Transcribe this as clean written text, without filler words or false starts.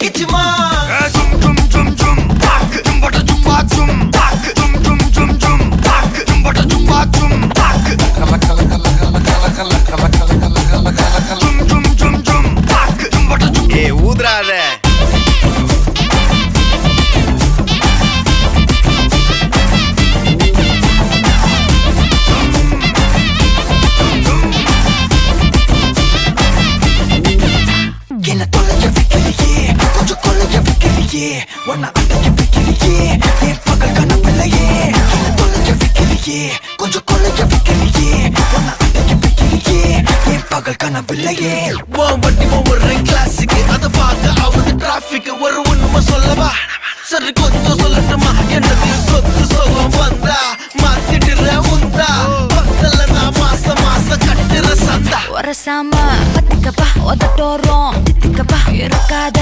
பத்திக்கிச்சுமா ஜும் ஜும் ஜும் ஜும் தாக் ஜும்பட ஜும்பா ஜும் தாக் ஜும் ஜும் ஜும் ஜும் தாக் ஜும்பட ஜும்பா ஜும் தாக் கல கல கல கல கல கல கல கல கல கல கல கல ஜும் ஜும் ஜும் ஜும் தாக் ஜும்பட ஜும் ஏ ஊதுறாத என்ன தொலைய வைக்கிறியே கொஞ்சம் கொலைய வைக்கிறியே உன்னை அடைய வைக்கிறியே என் பகல் கனவில்லையே என்ன தொலைய வைக்கிறியே கொஞ்சம் கொலைய வைக்கிறியே உன்னை அடைய வைக்கிறியே என் பகல் கனவில்லையே வண்டி ஒவ்வொரு கிளாஸுக்கு அதை பார்க்க ஆகுது டிராபிக் ஒரு உண்மை சொல்லவா சரி கொஞ்சம் சொல்லட்டுமா என்னது சொத்து சோகம் வந்தா மாத்திடுற உந்தா பத்தல நான் மாசம் மாசம் கட்டுற சந்தா ஒரசாம பத்திக்கப்பா உதட்டோரம் தித்திக்கப்பா இருக்காத